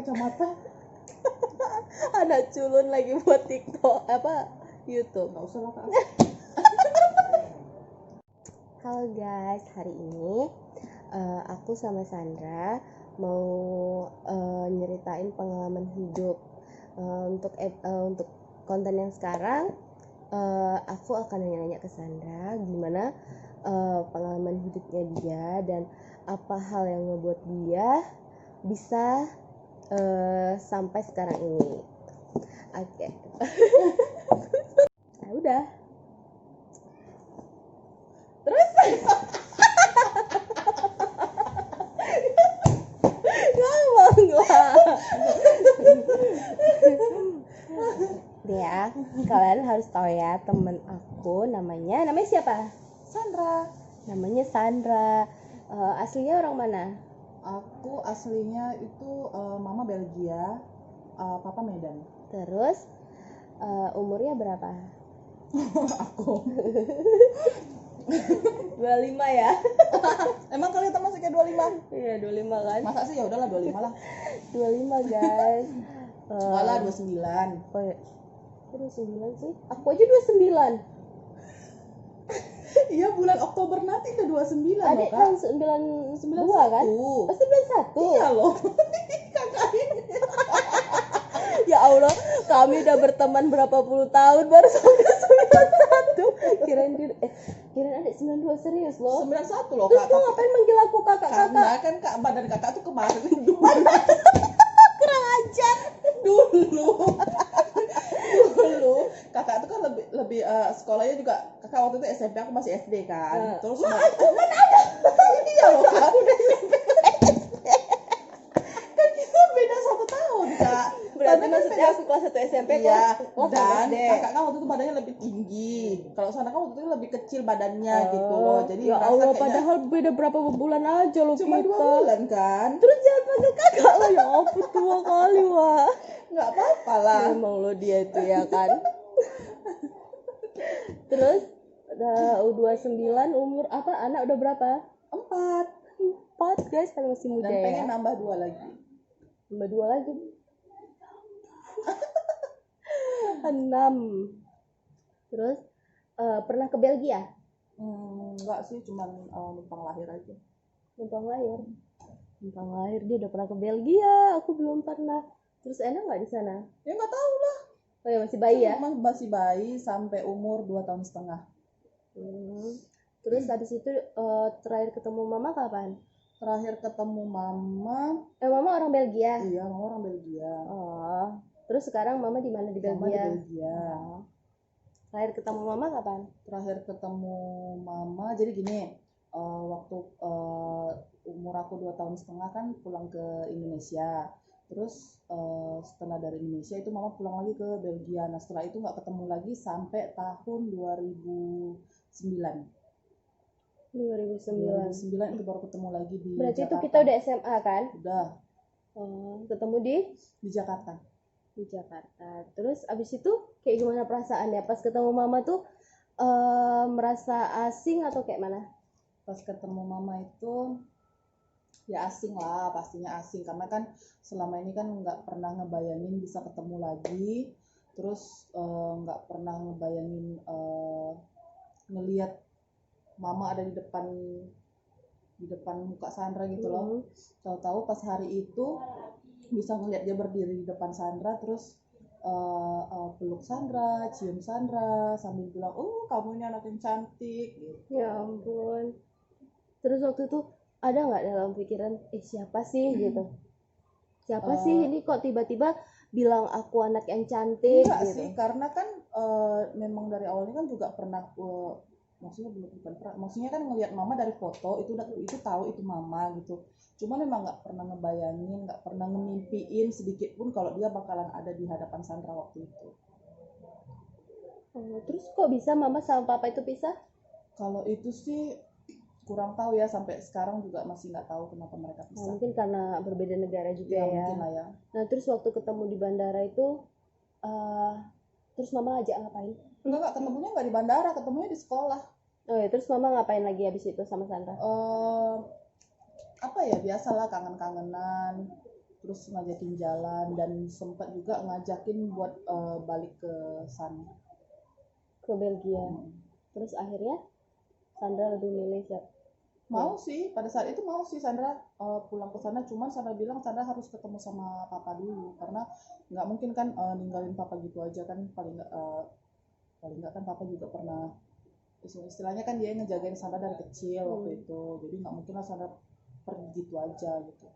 kacamata. Anak culun lagi buat TikTok YouTube. Nggak usah lah Kak. Halo guys, hari ini aku sama Sandra mau nyeritain pengalaman hidup. Untuk konten yang sekarang, aku akan nanya-nanya ke Sandra gimana pengalaman hidupnya dia dan apa hal yang ngebuat dia bisa sampai sekarang ini. Oke. Nah, udah. Terus ngomong lah. Ya, kalian harus tahu ya, temen aku namanya siapa? Sandra. Namanya Sandra. Aslinya orang mana? Aku aslinya itu mama Belgia, papa Medan. Terus umurnya berapa? Aku 25 ya? emang kalian masih kayak 25? Iya, 25 kan? Masa sih, ya udahlah 25 lah. 25 guys. Malah 29. Oh ya. Kok 29 sih? Aku aja 29. Iya, bulan Oktober nanti udah 29 loh Adik Kak. kan 92 kan? Oh 91. Iya loh. Ya Allah, kami udah berteman berapa puluh tahun baru sampai 91. Kirain adik 92 serius loh. 91 loh Terus Kak. kok ngapain manggil aku kakak-kakak? Karena kan Kak, badan Kakak tuh kemarin dulu. Kurang ajar. dulu Kakak tuh kan lebih sekolahnya juga, Kakak waktu itu SMP, aku masih SD kan. Terus aku kan ada. iya loh Kak, aku udah SMP kan kita beda 1 tahun Kak. Berarti Karena kan maksudnya aku kelas 1 SMP iya, kelas dan SD. Kakak kan waktu itu badannya lebih tinggi. Kalau Sana kan waktu itu lebih kecil badannya gitu loh. Jadi ya ngerasa Allah, kayaknya padahal beda berapa bulan aja loh cuma 2 kita. bulan kan. Terus jangan panggil kakak lah, ya ampun, tua kali wah. Nggak apa-apa lah. Emang lo dia itu ya kan. Terus U29 umur apa? Anak udah berapa? 4 guys, kan masih muda dan ya. pengen nambah 2 lagi. Nambah 2 lagi. 6. Terus pernah ke Belgia? Enggak sih, cuman numpang lahir aja. Numpang lahir dia udah pernah ke Belgia, aku belum pernah. Terus enak nggak di sana? Ya nggak tahu lah. Oh ya, masih bayi ya? Masih bayi sampai umur 2 tahun setengah. Terus habis itu terakhir ketemu mama kapan? Terakhir ketemu mama, Mama orang Belgia. iya, mama orang Belgia. Oh. Terus sekarang mama di mana? Di Belgia. Mama di Belgia. Terakhir ketemu mama kapan? Terakhir ketemu mama, jadi gini, waktu umur aku 2 tahun setengah kan pulang ke Indonesia. Terus setelah dari Indonesia itu mama pulang lagi ke Belgia. Nah setelah itu nggak ketemu lagi sampai tahun 2009. 2009 itu baru ketemu lagi di Berarti Jakarta. itu kita udah SMA kan? Udah. Ketemu di Jakarta. Di Jakarta. Terus abis itu kayak gimana perasaannya pas ketemu mama tuh? Merasa asing atau kayak mana? Pas ketemu mama itu ya asing lah, pastinya asing karena kan selama ini kan nggak pernah ngebayangin bisa ketemu lagi. Terus nggak pernah ngebayangin ngelihat mama ada di depan muka Sandra gitu loh. Tahu-tahu pas hari itu bisa ngelihat dia berdiri di depan Sandra, terus peluk Sandra, cium Sandra sambil bilang, "Oh, kamu ini anak yang cantik." Gitu. Ya ampun. Terus waktu itu ada nggak dalam pikiran, siapa sih gitu? Siapa sih ini kok tiba-tiba bilang aku anak yang cantik? Enggak gitu sih, karena kan memang dari awalnya kan juga pernah maksudnya kan ngelihat mama dari foto itu tahu itu mama gitu. Cuma memang nggak pernah ngebayangin, nggak pernah ngemimpiin sedikit pun kalau dia bakalan ada di hadapan Sandra waktu itu. Terus kok bisa mama sama papa itu pisah? Kalau itu sih kurang tahu ya, sampai sekarang juga masih nggak tahu kenapa mereka pisah. Mungkin karena berbeda negara juga ya. Mungkin lah ya. Nah terus waktu ketemu di bandara itu, terus mama ajak ngapain? Enggak, ketemunya nggak di bandara, ketemunya di sekolah. Oh ya, terus mama ngapain lagi habis itu sama Sandra? Apa ya, biasalah kangen-kangenan. terus ngajakin jalan dan sempat juga ngajakin buat balik ke sana. ke Belgia. Terus akhirnya Sandra lebih milih siapa? Mau sih, pada saat itu mau sih Sandra pulang ke sana, cuman Sandra bilang Sandra harus ketemu sama papa dulu karena nggak mungkin kan ninggalin papa gitu aja kan, paling nggak kan papa juga pernah istilahnya kan dia ngejagain Sandra dari kecil waktu itu, jadi nggak mungkin lah Sandra pergi gitu aja gitu.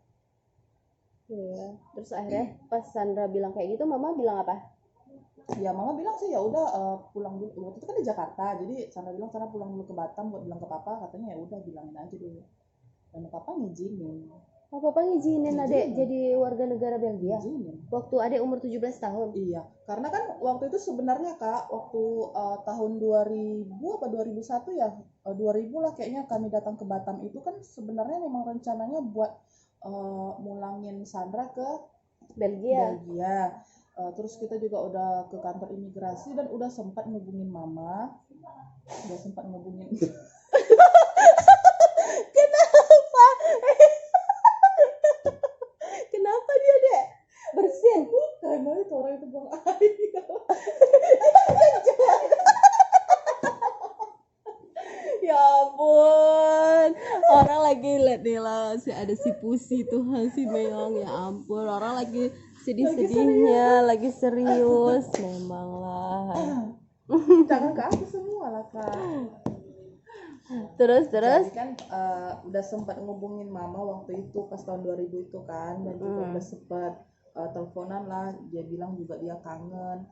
Iya. Terus akhirnya pas Sandra bilang kayak gitu, mama bilang apa? Ya mama bilang sih ya udah pulang dulu, waktu itu kan di Jakarta, jadi Sandra bilang Sandra pulang dulu ke Batam buat bilang ke papa, katanya ya udah bilangin aja dulu, dan papa ngizinin. Oh, papa ngizinin adek jadi warga negara Belgia Ngizinin. waktu adek umur 17 tahun. Iya, karena kan waktu itu sebenarnya Kak, waktu tahun 2000 apa 2001 ya, 2000 lah kayaknya kami datang ke Batam itu kan sebenarnya memang rencananya buat mulangin Sandra ke Belgia. Belgia. Terus kita juga udah ke kantor imigrasi dan udah sempat ngubungin mama, udah sempat ngubungin. Kenapa? Kenapa dia dek bersin? Karena itu orang itu buang air. Ya ampun, orang lagi lihat nih lah, ada si Pusi tuh, si Meong, ya ampun, orang lagi sedih-sedihnya, lagi serius, memang lah. Jangan ke aku semua lah Kak. Terus Jadi kan udah sempat ngubungin mama waktu itu pas tahun 2000 itu kan, dan juga udah sempat teleponan lah, dia bilang juga dia kangen,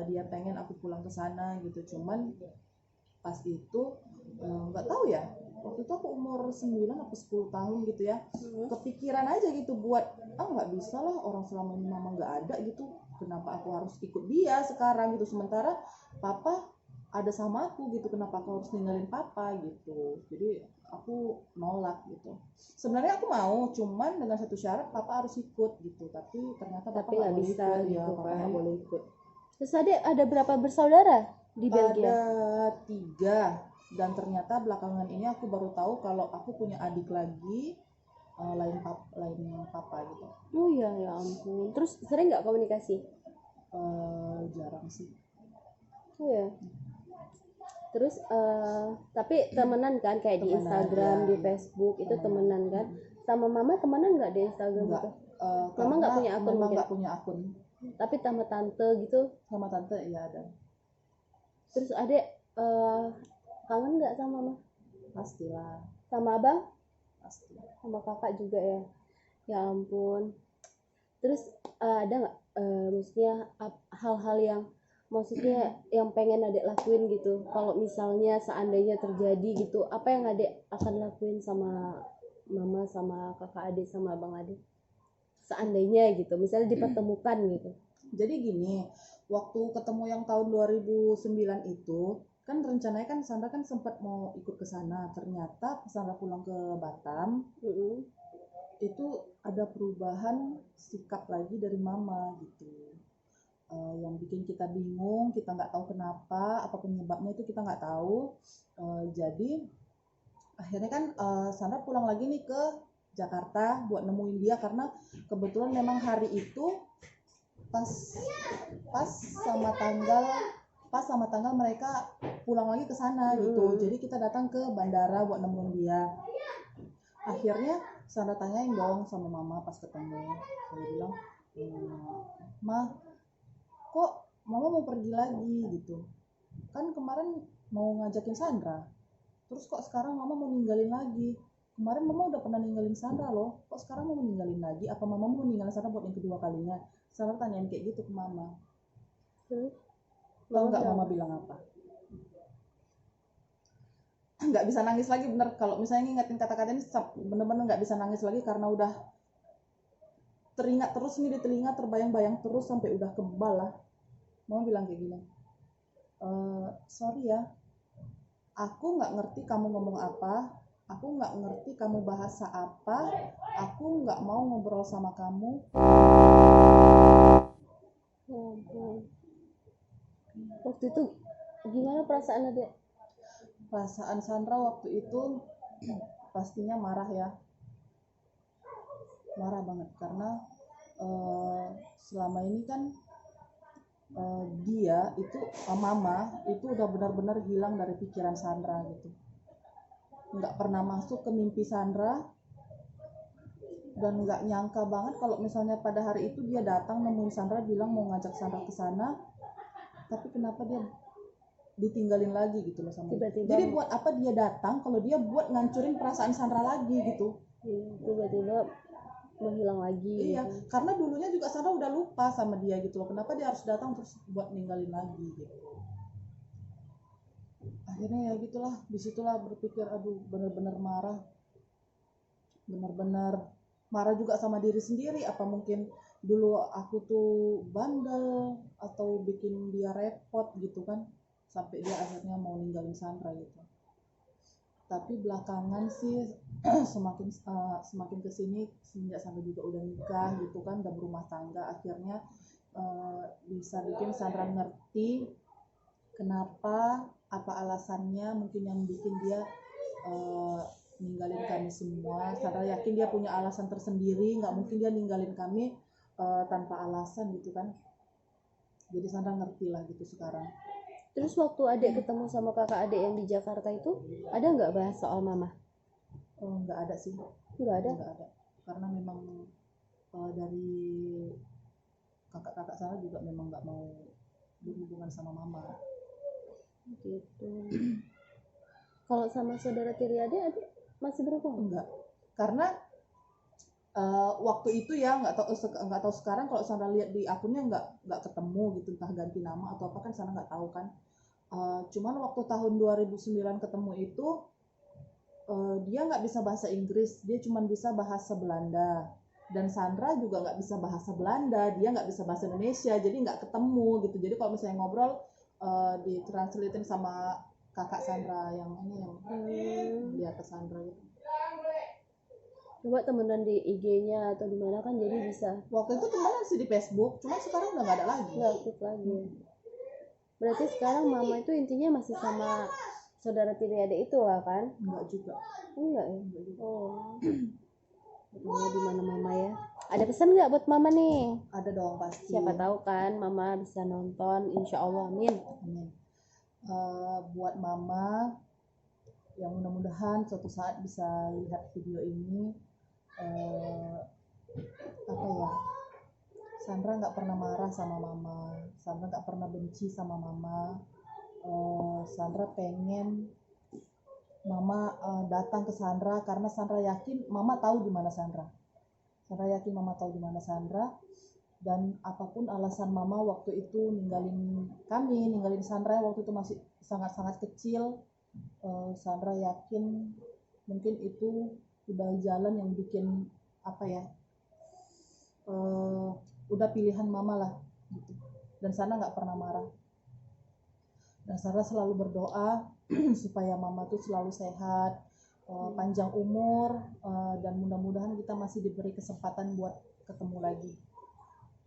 dia pengen aku pulang ke sana gitu, cuman pas itu nggak tahu ya, waktu itu aku umur 9 atau 10 tahun gitu ya, kepikiran aja gitu buat nggak bisa lah, orang selama ini mama nggak ada gitu, kenapa aku harus ikut dia sekarang gitu, sementara papa ada sama aku gitu, kenapa aku harus ninggalin papa gitu. Jadi aku nolak gitu, sebenarnya aku mau, cuman dengan satu syarat papa harus ikut gitu, tapi ternyata papa nggak boleh bisa ikut gitu ya, papa kan. nggak boleh ikut. Terus ada berapa bersaudara di Belgia? Ada 3, dan ternyata belakangan ini aku baru tahu kalau aku punya adik lagi lain papa gitu. Oh iya, ya ampun. Terus sering nggak komunikasi? Jarang sih. Oh ya. Terus tapi temenan kan kayak di Temenan, Instagram, ya, di Facebook itu temenan kan? Sama mama temenan nggak di Instagram Enggak. gitu? Mama nggak punya akun memang mungkin? nggak punya akun. Tapi sama tante gitu. Sama tante ya ada. Terus adek kangen nggak sama mama? Pastilah. Sama abang? Pasti. Sama kakak juga ya? Ya ampun. Terus ada nggak maksudnya hal-hal yang maksudnya yang pengen adek lakuin gitu, kalau misalnya seandainya terjadi gitu, apa yang adek akan lakuin sama mama, sama kakak adek, sama abang adek, seandainya gitu, misalnya dipertemukan gitu. Jadi gini, waktu ketemu yang tahun 2009 itu kan rencananya kan Sandra kan sempat mau ikut ke sana, ternyata pas Sandra pulang ke Batam itu ada perubahan sikap lagi dari mama gitu, yang bikin kita bingung, kita nggak tahu kenapa, apa penyebabnya itu kita nggak tahu. Jadi akhirnya kan Sandra pulang lagi nih ke Jakarta buat nemuin dia, karena kebetulan memang hari itu pas sama tanggal mereka pulang lagi ke sana gitu. Jadi kita datang ke bandara buat nemuin dia. Akhirnya Sandra tanyain dong sama mama pas ketemu, dia bilang, Ma, kok mama mau pergi lagi gitu, kan kemarin mau ngajakin Sandra, terus kok sekarang mama mau ninggalin lagi, kemarin mama udah pernah ninggalin Sandra loh, kok sekarang mau ninggalin lagi, apa mama mau ninggalin Sandra buat yang kedua kalinya? Sandra tanyain kayak gitu ke mama. Tahu nggak mama bilang apa? Nggak bisa nangis lagi, bener, kalau misalnya ngingetin kata-kata ini bener-bener nggak bisa nangis lagi karena udah teringat terus nih di telinga, terbayang-bayang terus sampai udah kebal lah. Mama bilang kayak gini, sorry ya, aku nggak ngerti kamu ngomong apa, aku nggak ngerti kamu bahasa apa, aku nggak mau ngobrol sama kamu. Waktu itu gimana perasaan adek? Perasaan Sandra waktu itu pastinya marah ya, marah banget, karena selama ini kan dia itu mama itu udah benar-benar hilang dari pikiran Sandra gitu, nggak pernah masuk ke mimpi Sandra, dan nggak nyangka banget kalau misalnya pada hari itu dia datang nemuin Sandra bilang mau ngajak Sandra ke sana, tapi kenapa dia ditinggalin lagi gitu loh sama dia. Tiba-tiba Jadi buat apa dia datang kalau dia buat ngancurin perasaan Sandra lagi gitu. tiba-tiba menghilang lagi Iya, gitu. karena dulunya juga Sandra udah lupa sama dia gitu loh. Kenapa dia harus datang terus buat ninggalin lagi gitu. Akhirnya ya gitulah, disitulah berpikir aduh bener-bener marah. Bener-bener marah juga sama diri sendiri, apa mungkin dulu aku tuh bandel atau bikin dia repot gitu kan, sampai dia akhirnya mau ninggalin Sandra gitu. Tapi belakangan sih semakin kesini semenjak Sandra juga udah nikah gitu kan, udah berumah tangga, akhirnya bisa bikin Sandra ngerti kenapa, apa alasannya mungkin yang bikin dia ninggalin kami semua. Sandra yakin dia punya alasan tersendiri, nggak mungkin dia ninggalin kami tanpa alasan gitu kan. Jadi Sandra ngerti lah gitu sekarang. Terus waktu adik ketemu sama kakak adik yang di Jakarta itu, ada nggak bahas soal mama? Nggak ada sih. Nggak ada. Nggak ada. Karena memang dari kakak-kakak saya juga memang nggak mau berhubungan sama mama. Gitu. Kalau sama saudara tiri adik masih berhubungan? Enggak. Karena waktu itu ya nggak tahu sekarang, kalau Sandra lihat di akunnya nggak ketemu gitu, entah ganti nama atau apa kan Sandra nggak tahu kan. Cuman waktu tahun 2009 ketemu itu dia nggak bisa bahasa Inggris, dia cuma bisa bahasa Belanda, dan Sandra juga nggak bisa bahasa Belanda, dia nggak bisa bahasa Indonesia, jadi nggak ketemu gitu. Jadi kalau misalnya ngobrol ditranslatein sama kakak Sandra yang ini yang dia ke Sandra gitu. Coba temenan di IG-nya atau di mana kan jadi bisa. Waktu itu temenan sih di Facebook, cuma sekarang udah nggak ada lagi. Nggak aktif lagi. Berarti sekarang mama itu intinya masih sama saudara tiri adik itu lah kan? Enggak juga. Enggak ya? Enggak juga. Oh. Mama di mana mama ya? Ada pesan nggak buat mama nih? Ada dong pasti. Siapa tahu kan mama bisa nonton, insya Allah, amin. Amin. Buat mama yang mudah-mudahan suatu saat bisa lihat video ini, apa ya, Sandra nggak pernah marah sama mama, Sandra nggak pernah benci sama mama. Sandra pengen mama datang ke Sandra karena Sandra yakin mama tahu di mana Sandra. Sandra yakin mama tahu di mana Sandra, dan apapun alasan mama waktu itu ninggalin kami, ninggalin Sandra waktu itu masih sangat-sangat kecil, Sandra yakin mungkin itu udah jalan yang bikin apa ya, udah pilihan mama lah gitu. Dan Sandra nggak pernah marah, dan Sandra selalu berdoa supaya mama tuh selalu sehat, panjang umur, dan mudah-mudahan kita masih diberi kesempatan buat ketemu lagi.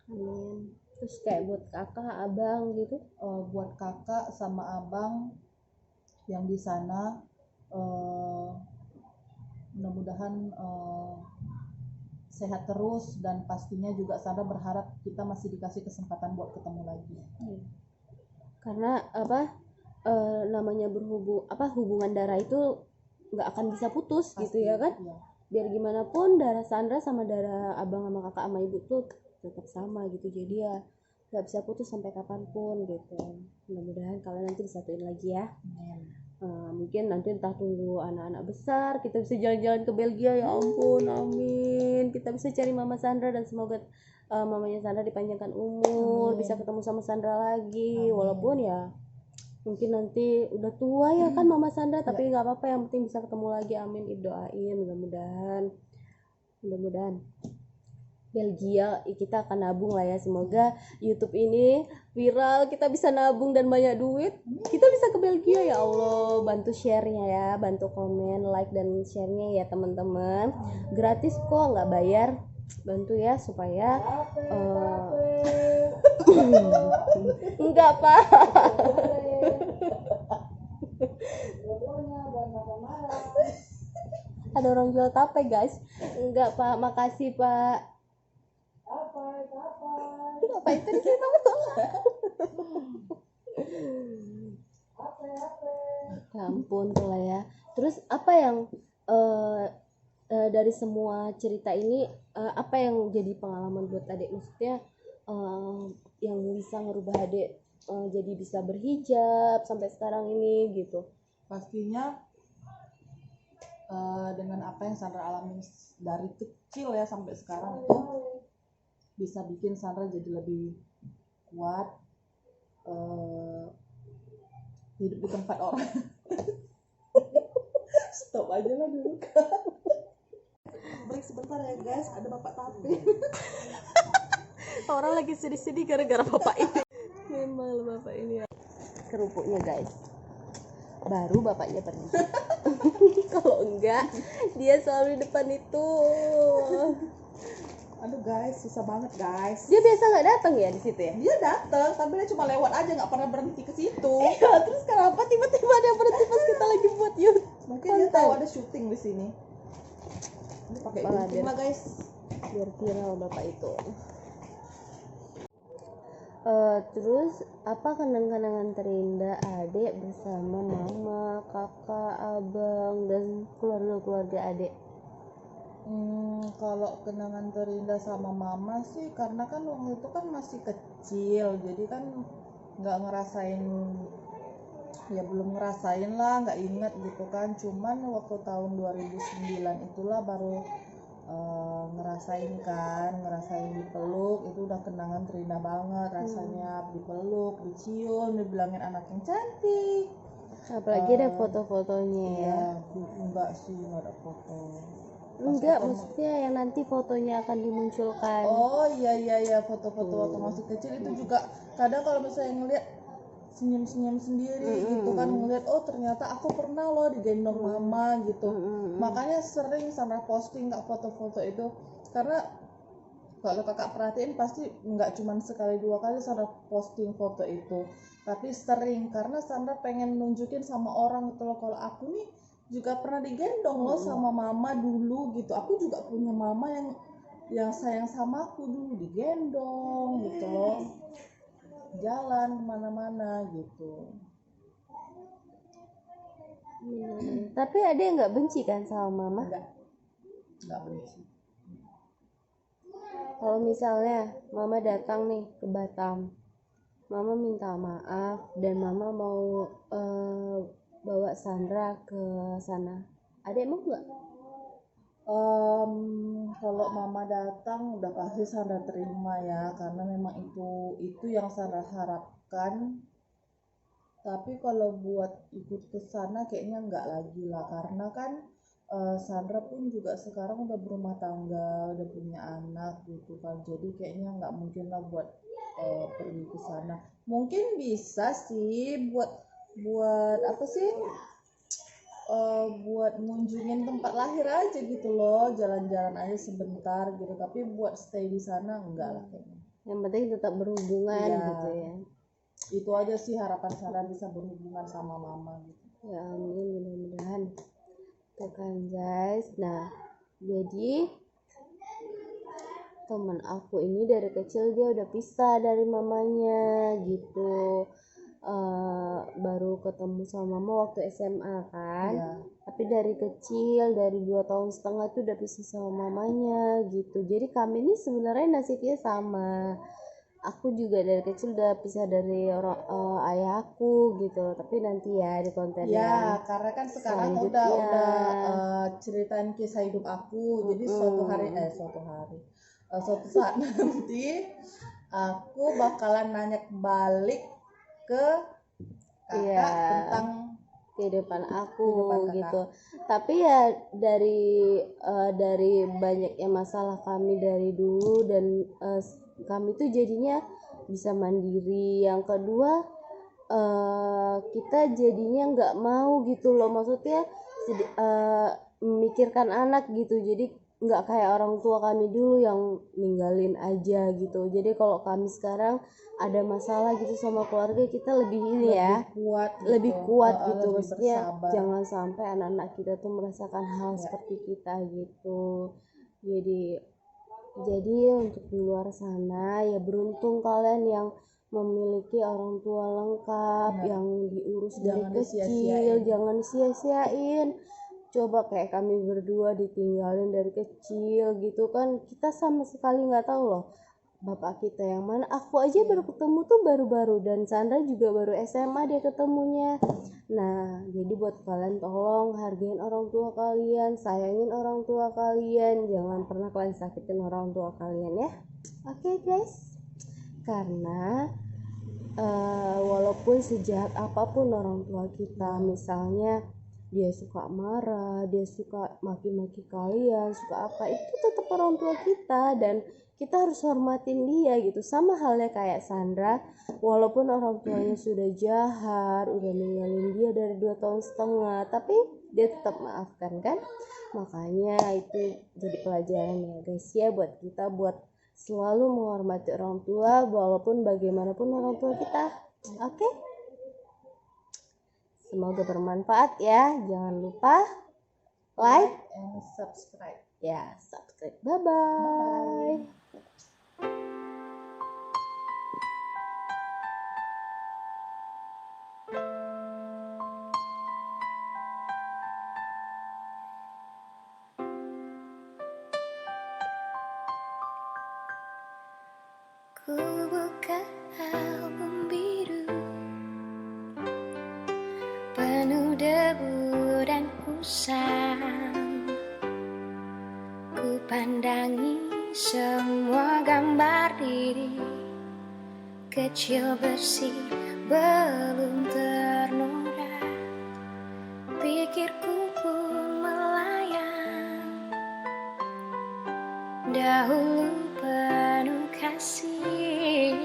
Amin. Terus kayak buat kakak, abang gitu? Buat kakak sama abang yang di sana, mudah-mudahan sehat terus, dan pastinya juga Sandra berharap kita masih dikasih kesempatan buat ketemu lagi. Karena apa, namanya hubungan darah itu nggak akan bisa putus. Pasti, gitu ya kan? Iya. Biar gimana pun darah Sandra sama darah abang sama kakak sama ibu tuh tetap sama gitu, jadi ya nggak bisa putus sampai kapanpun gitu. Mudah-mudahan kalian nanti disatuin lagi ya. Mungkin nanti entah tunggu anak-anak besar kita bisa jalan-jalan ke Belgia, ya ampun, amin. Kita bisa cari mama Sandra dan semoga mamanya Sandra dipanjangkan umur, amin. Bisa ketemu sama Sandra lagi, amin. Walaupun ya mungkin nanti udah tua ya kan mama Sandra, tapi nggak apa-apa, yang penting bisa ketemu lagi, amin. Doain mudah-mudahan Belgia kita akan nabung lah ya, semoga YouTube ini viral, kita bisa nabung dan banyak duit, kita bisa ke Belgia ya Allah. Bantu share-nya ya, bantu komen, like dan share-nya ya teman-teman, gratis kok, nggak bayar, bantu ya supaya enggak Pak. Ada orang jual tape guys. Enggak Pak, makasih Pak. itu kita mau. Ya ampun kalau ya. Terus apa yang dari semua cerita ini apa yang jadi pengalaman buat adik, maksudnya yang bisa ngerubah adik jadi bisa berhijab sampai sekarang ini gitu? Pastinya dengan apa yang Sandra alami dari kecil ya sampai sekarang itu bisa bikin Sandra jadi lebih kuat hidup di tempat orang. Stop aja lah dulu. Break sebentar ya guys, ada bapak tape. Orang lagi sedih-sedih gara-gara bapak ini. Memang bapak ini ya. Kerupuknya guys, baru bapaknya pergi. Kalau enggak dia selalu di depan itu. Aduh guys, susah banget guys. Dia biasa nggak datang ya di situ ya? Dia datang, tapi dia cuma lewat aja, nggak pernah berhenti ke situ. Iya, terus kenapa tiba-tiba dia berhenti pas kita lagi buat YouTube? Mungkin dia tahu ada syuting di sini. Ini pakai Malah gunting lah guys. Biar viral bapak itu. Terus apa kenang-kenangan terindah adik bersama mama, kakak, abang, dan keluarga-keluarga adik? Kalau kenangan terindah sama mama sih, karena kan waktu itu kan masih kecil, jadi kan nggak ngerasain, ya belum ngerasain lah, nggak inget gitu kan. Cuman waktu tahun 2009 itulah baru ngerasain dipeluk, itu udah kenangan terindah banget rasanya. Dipeluk, dicium, dibilangin anak yang cantik. Apalagi ada foto-fotonya ya. Enggak sih, nggak ada foto. Enggak, maksudnya yang nanti fotonya akan dimunculkan. Oh iya, foto-foto waktu masih kecil itu juga kadang kalau misalnya ngeliat senyum-senyum sendiri gitu kan, ngeliat oh ternyata aku pernah loh digendong mama gitu. Makanya sering Sandra posting kak foto-foto itu, karena kalau kakak perhatiin pasti nggak cuma sekali dua kali Sandra posting foto itu, tapi sering, karena Sandra pengen nunjukin sama orang gitu loh, kalau aku nih juga pernah digendong loh sama mama dulu gitu. Aku juga punya mama yang sayang sama aku dulu, digendong gitu loh, jalan kemana-mana gitu. Tapi ada yang nggak benci kan sama mama? Nggak benci. Kalau misalnya mama datang nih ke Batam, mama minta maaf dan mama mau bawa Sandra ke sana, adek mau nggak? Kalau mama datang udah pasti Sandra terima ya, karena memang itu yang Sandra harapkan. Tapi kalau buat ikut ke sana kayaknya enggak lagi lah, karena kan Sandra pun juga sekarang udah berumah tangga, udah punya anak gitu kan, jadi kayaknya nggak mungkin lah buat pergi ke sana. Mungkin bisa sih buat apa sih, buat ngunjungin tempat lahir aja gitu loh, jalan-jalan aja sebentar gitu, tapi buat stay di sana enggak lah kayaknya. Yang penting tetap berhubungan gitu ya. Itu aja sih harapan Sarah, bisa berhubungan sama mama gitu. Ya amin, mudah-mudahan. Tuh kan guys, nah jadi teman aku ini dari kecil dia udah pisah dari mamanya gitu. Baru ketemu sama mama waktu SMA kan. Iya. Tapi dari kecil, dari 2 tahun setengah tuh udah pisah sama mamanya gitu. Jadi kami ini sebenarnya nasibnya sama. Aku juga dari kecil udah pisah dari ayahku gitu. Tapi nanti ya di konten ya, karena kan sekarang udah ceritain kisah hidup aku. Jadi suatu saat nanti aku bakalan nanya balik ke kakak tentang kehidupan aku gitu. Tapi ya dari banyaknya masalah kami dari dulu, dan kami tuh jadinya bisa mandiri. Yang kedua kita jadinya nggak mau gitu loh, maksudnya memikirkan anak gitu. Jadi nggak kayak orang tua kami dulu yang ninggalin aja gitu. Jadi kalau kami sekarang ada masalah gitu sama keluarga, kita lebih lebih kuat gitu, maksudnya jangan sampai anak-anak kita tuh merasakan hal seperti kita gitu. Jadi Jadi untuk di luar sana ya beruntung kalian yang memiliki orang tua lengkap, Ya. yang diurus dari Jangan kecil, disia-siain. jangan sia-siain. Coba kayak kami berdua ditinggalin dari kecil gitu kan, kita sama sekali nggak tahu loh bapak kita yang mana. Aku aja baru ketemu tuh baru-baru, dan Sandra juga baru SMA dia ketemunya. Nah, jadi buat kalian tolong hargain orang tua kalian, sayangin orang tua kalian, jangan pernah kalian sakitin orang tua kalian ya. Oke guys, karena walaupun sejahat apapun orang tua kita, misalnya dia suka marah, dia suka maki-maki kalian, suka apa, itu tetap orang tua kita dan kita harus hormatin dia gitu. Sama halnya kayak Sandra, walaupun orang tuanya sudah jahat, udah ninggalin dia dari 2 tahun setengah, tapi dia tetap maafkan kan. Makanya itu jadi pelajaran ya guys ya buat kita, buat selalu menghormati orang tua walaupun bagaimanapun orang tua kita. Oke? Semoga bermanfaat ya. Jangan lupa like and subscribe. ya, subscribe. Bye bye. Ku buka album biru penuh debu dan usang. Ku pandangi semua gambar diri kecil bersih belum ternoda. Pikirku pun melayang dahulu penuh kasih.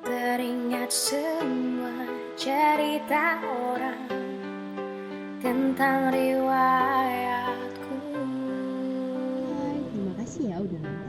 Teringat semua cerita orang tentang riwayatku. Terima kasih ya udah nonton.